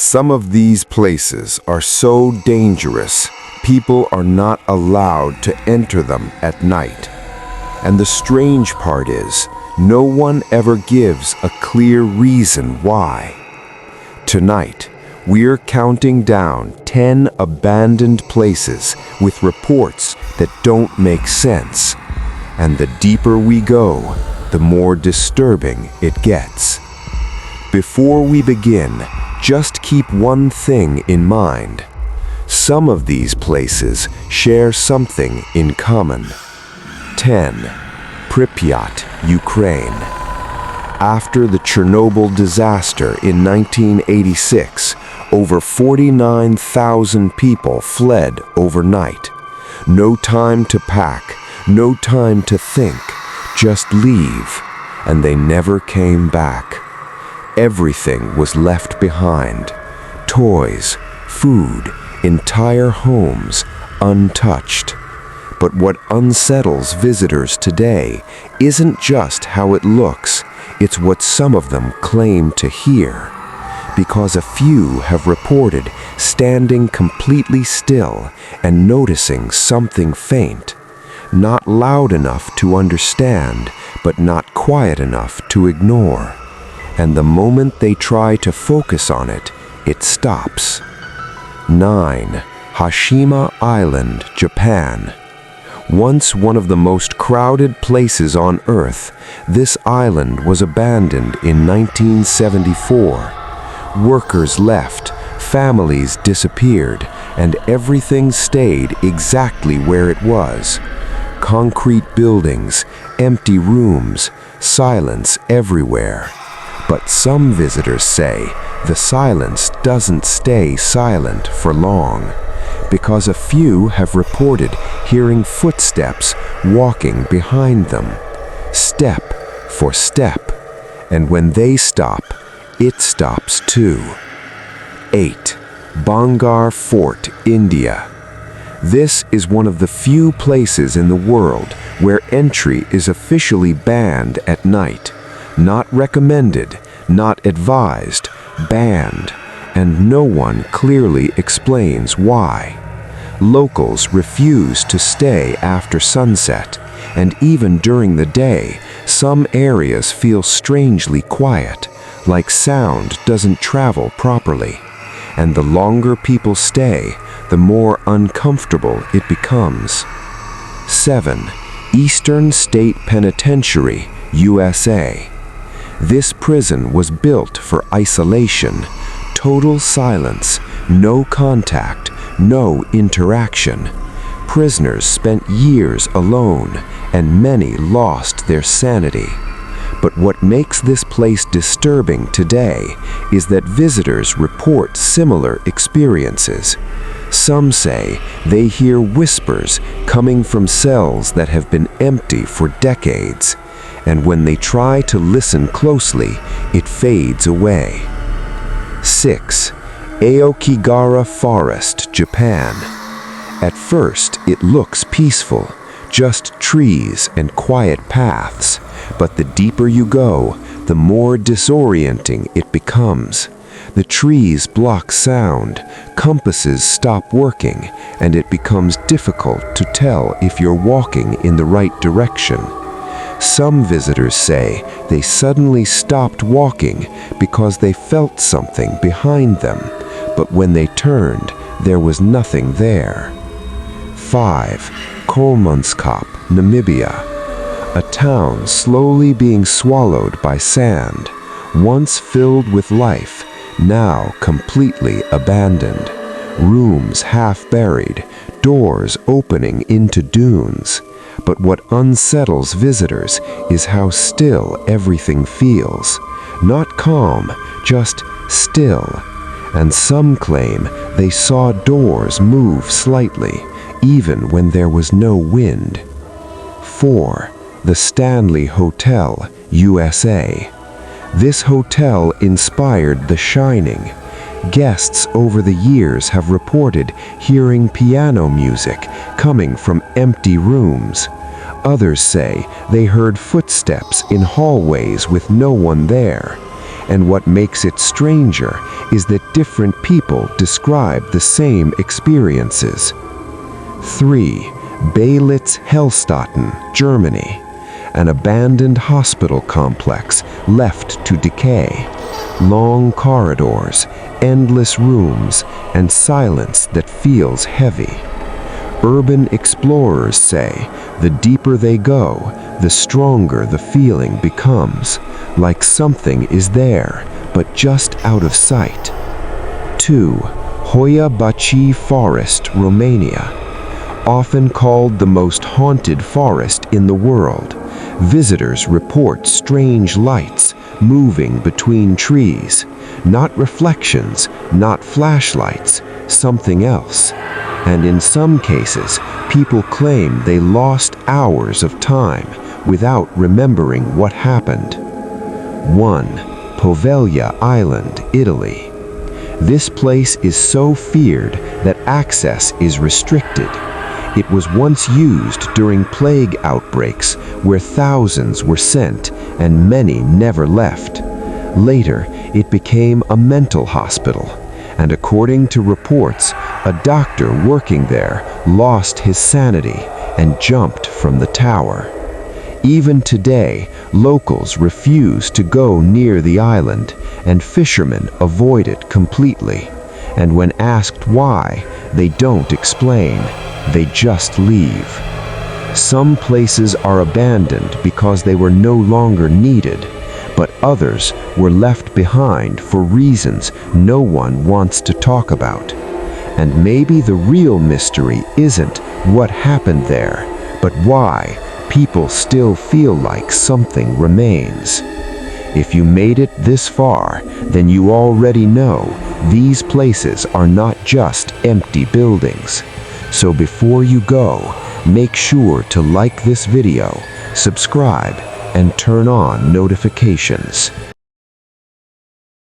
Some of these places are so dangerous, people are not allowed to enter them at night. And the strange part is, no one ever gives a clear reason why. Tonight, we're counting down 10 abandoned places with reports that don't make sense. And the deeper we go, the more disturbing it gets. Before we begin, just keep one thing in mind. Some of these places share something in common. 10. Pripyat, Ukraine. After the Chernobyl disaster in 1986, over 49,000 people fled overnight. No time to pack, no time to think, just leave, and they never came back. Everything was left behind. Toys, food, entire homes, untouched. But what unsettles visitors today isn't just how it looks, it's what some of them claim to hear. Because a few have reported standing completely still and noticing something faint. Not loud enough to understand, but not quiet enough to ignore. And the moment they try to focus on it, it stops. 9. Hashima Island, Japan. Once one of the most crowded places on Earth, this island was abandoned in 1974. Workers left, families disappeared, and everything stayed exactly where it was. Concrete buildings, empty rooms, silence everywhere. But some visitors say the silence doesn't stay silent for long, because a few have reported hearing footsteps walking behind them, step for step, and when they stop, it stops too. 8. Bangar Fort, India. This is one of the few places in the world where entry is officially banned at night. Not recommended, not advised, banned, and no one clearly explains why. Locals refuse to stay after sunset, and even during the day, some areas feel strangely quiet, like sound doesn't travel properly. And the longer people stay, the more uncomfortable it becomes. 7. Eastern State Penitentiary, USA. This prison was built for isolation, total silence, no contact, no interaction. Prisoners spent years alone, and many lost their sanity. But what makes this place disturbing today is that visitors report similar experiences. Some say they hear whispers coming from cells that have been empty for decades, and when they try to listen closely, it fades away. 6. Aokigahara Forest, Japan. At first, it looks peaceful, just trees and quiet paths, but the deeper you go, the more disorienting it becomes. The trees block sound, compasses stop working, and it becomes difficult to tell if you're walking in the right direction. Some visitors say they suddenly stopped walking because they felt something behind them, but when they turned, there was nothing there. 5. Kolmunskop, Namibia. A town slowly being swallowed by sand, once filled with life, now completely abandoned. Rooms half buried, doors opening into dunes. But what unsettles visitors is how still everything feels. Not calm, just still. And some claim they saw doors move slightly, even when there was no wind. 4. The Stanley Hotel, USA. This hotel inspired The Shining. Guests over the years have reported hearing piano music coming from empty rooms. Others say they heard footsteps in hallways with no one there. And what makes it stranger is that different people describe the same experiences. 3. Beilitz Hellstatten, Germany. An abandoned hospital complex left to decay. Long corridors, endless rooms, and silence that feels heavy. Urban explorers say the deeper they go, the stronger the feeling becomes, like something is there, but just out of sight. 2. Hoia Baci Forest, Romania. Often called the most haunted forest in the world, visitors report strange lights moving between trees. Not reflections, not flashlights, something else. And in some cases, people claim they lost hours of time without remembering what happened. 1. Poveglia Island, Italy. This place is so feared that access is restricted. It was once used during plague outbreaks where thousands were sent and many never left. Later, it became a mental hospital, and according to reports, a doctor working there lost his sanity and jumped from the tower. Even today, locals refuse to go near the island, and fishermen avoid it completely. And when asked why, they don't explain. They just leave. Some places are abandoned because they were no longer needed, but others were left behind for reasons no one wants to talk about. And maybe the real mystery isn't what happened there, but why people still feel like something remains. If you made it this far, then you already know these places are not just empty buildings. So before you go, make sure to like this video, subscribe, and turn on notifications.